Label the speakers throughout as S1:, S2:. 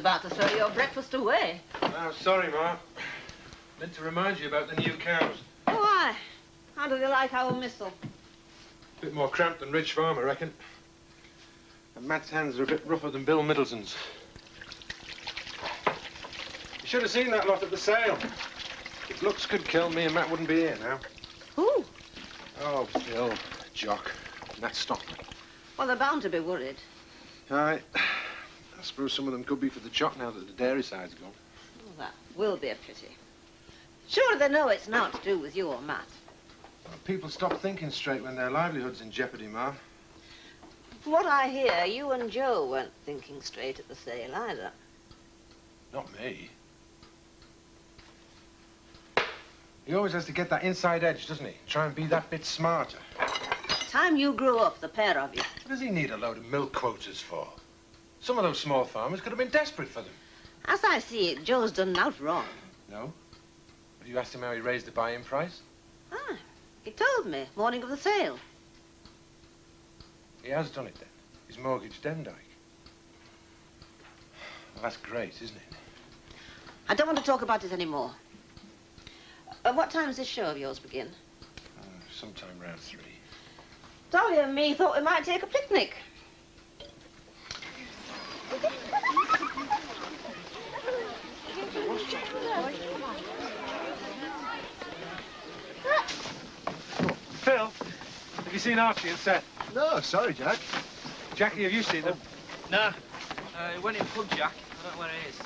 S1: about to throw your breakfast away.
S2: Oh, sorry, Ma. Meant to remind you about the new cows.
S1: Oh, why? How do they like our missile?
S2: Bit more cramped than Ridge Farm, I reckon. And Matt's hands are a bit rougher than Bill Middleton's. You should have seen that lot at the sale. If looks could kill me, and Matt wouldn't be here now.
S1: Who?
S2: Oh, Bill, Jock, Matt Stockman.
S1: Well, they're bound to be worried.
S2: I suppose some of them could be for the Jock now that the dairy side's gone.
S1: Oh, that will be a pity. Sure, they know it's not to do with you or Matt.
S2: Well, people stop thinking straight when their livelihood's in jeopardy, Ma.
S1: From what I hear, you and Joe weren't thinking straight at the sale either.
S2: Not me. He always has to get that inside edge, doesn't he? Try and be that bit smarter.
S1: Time you grew up, the pair of you.
S2: What does he need a load of milk quotas for? Some of those small farmers could have been desperate for them.
S1: As I see it, Joe's done naught wrong.
S2: No? Have you asked him how he raised the buy-in price?
S1: Ah, he told me, morning of the sale.
S2: He has done it then. He's mortgaged Demdike. Well, that's great, isn't it?
S1: I don't want to talk about it anymore. What time does this show of yours begin?
S2: Sometime round 3.
S1: Dolly and me thought we might take a picnic.
S2: Phil, have you seen Archie and Seth?
S3: No, sorry, Jack.
S2: Jackie, have you seen them?
S4: No. He went in pub, Jack. I don't know where he is.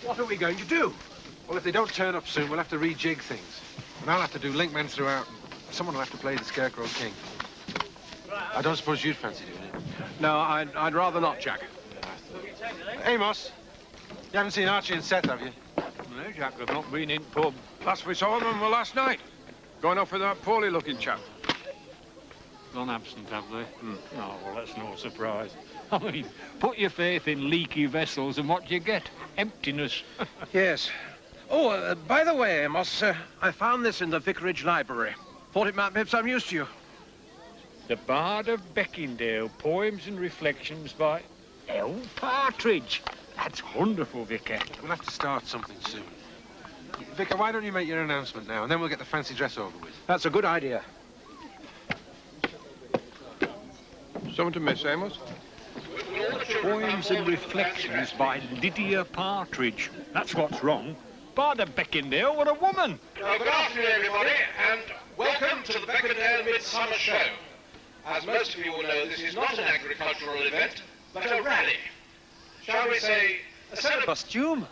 S3: What are we going to do?
S2: Well, if they don't turn up soon, we'll have to rejig things. And I'll have to do linkmen throughout. Someone will have to play the Scarecrow King. I don't suppose you'd fancy doing it.
S3: No, I'd rather not, Jack.
S2: Amos, you haven't seen Archie and Seth, have you?
S3: No, Jack, I've not been in pub. Last we saw them were last night. Going off with that poorly-looking chap.
S5: Gone absent, have they? Oh, well, that's no surprise. I mean, put your faith in leaky vessels and what you get? Emptiness.
S3: Yes. Oh, by the way, Amos, I found this in the vicarage library. Thought it might be of some use to you.
S5: The Bard of Beckingdale, Poems and Reflections by L. Partridge. That's wonderful, Vicar.
S2: We'll have to start something soon. Vicar, why don't you make your announcement now, and then we'll get the fancy dress over with.
S3: That's a good idea. Something to miss, Amos?
S5: Poems and Reflections by Lydia Partridge. That's what's wrong. Bard of Beckingdale were a woman.
S6: Well, good afternoon, everybody, and welcome to the Beckingdale Midsummer Show. As most of you will know, this is not an agricultural event, but a rally. Shall we say, a celebration?
S4: Costume?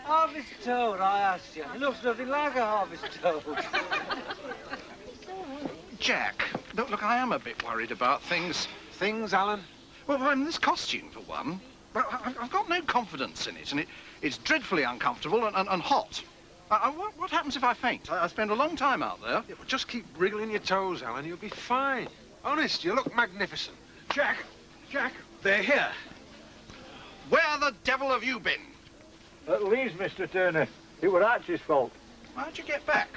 S4: Harvest toad, I asked you. It looks nothing like a harvest toad.
S7: Jack, look, I am a bit worried about things.
S2: Things, Alan?
S7: Well, I mean, this costume, for one. I've got no confidence in it, and it's dreadfully uncomfortable and hot. What happens if I faint? I spend a long time out there.
S2: Yeah, but just keep wriggling your toes, Alan. You'll be fine. Honest, you look magnificent.
S3: Jack, they're here.
S7: Where the devil have you been?
S5: At least, Mr. Turner, it were Archie's fault.
S7: How'd you get back?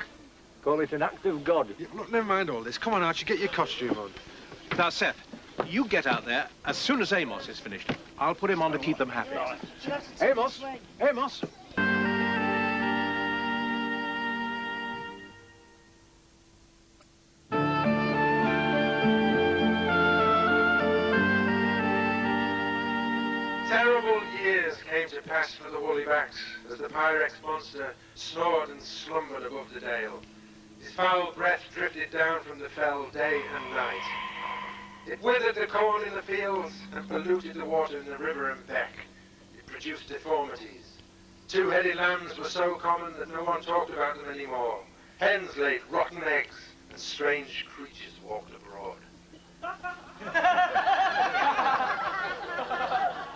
S5: Call it an act of God.
S2: Yeah, look, never mind all this. Come on, Archie, get your costume on.
S3: Now, Seth, you get out there as soon as Amos is finished. I'll put him on to keep them happy. Amos! Amos!
S2: Terrible years came to pass for the Woolly-backs as the Pyrex monster snored and slumbered above the dale. His foul breath drifted down from the fell day and night. It withered the corn in the fields and polluted the water in the river and beck. It produced deformities. Two-headed lambs were so common that no one talked about them anymore. Hens laid rotten eggs and strange creatures walked abroad.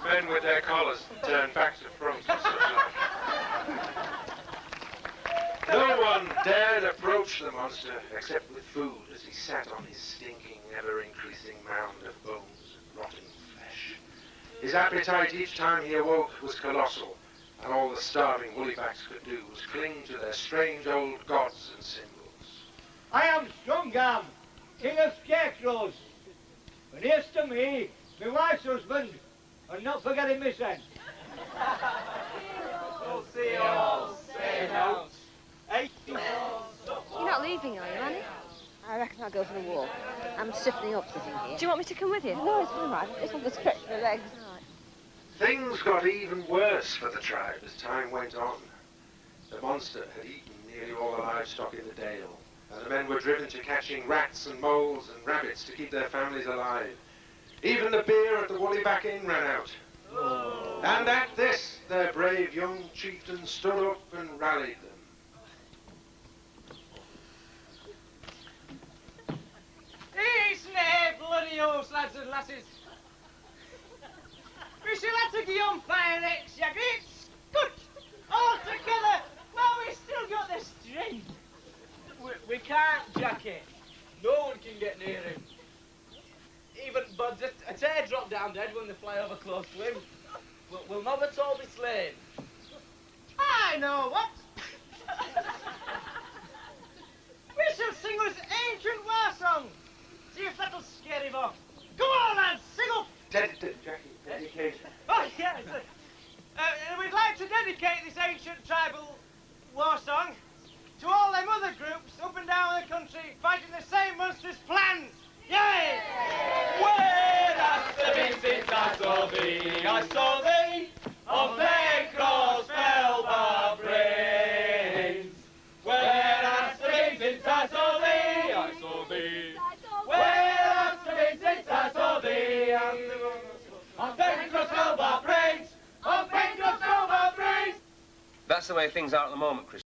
S2: Men with their collars turned back to front and such like. No one dared approach the monster except with food as he sat on his stinking, ever-increasing mound of bones and rotting flesh. His appetite each time he awoke was colossal, and all the starving Woolly-backs could do was cling to their strange old gods and symbols.
S8: I am Sugden, king of scarecrows. And here's to me, my wife's husband,
S4: And not forgetting Miss N. We'll see you all safe out. Hey.
S1: You're not leaving, are you, Annie? I reckon I'll go for the walk. I'm stiffening up sitting here. Do you want me to come with you? No, it's all right. I just want to stretch my legs.
S2: Things got even worse for the tribe as time went on. The monster had eaten nearly all the livestock in the dale, and the men were driven to catching rats and moles and rabbits to keep their families alive. Even the beer at the Woollyback Inn ran out. Oh. And at this, their brave young chieftain stood up and rallied them.
S4: It's nae bloody horse, lads and lasses. We shall have to go on fire next, you great scut! All together, while we still got the strength. We can't, Jackie. No one can get near him. Even but just a tear drop down dead when they fly over close to him. We'll not at all be slain. I know what. We shall sing this ancient war song. See if that'll scare him off. Come on, lads, sing up.
S2: Jackie, dedicate.
S4: Oh, yes. We'd like to dedicate this ancient tribal war song to all them other groups up and down the country fighting the same monstrous plans. Yay! Where hast thou been since I saw thee? I saw thee on Pencross fell brains. Where hast thou been since I saw thee? I saw thee. Where hast thou been since I saw thee? On Pencross fell brains. On Pencross fell brains.
S9: That's the way things are at the moment, Chris.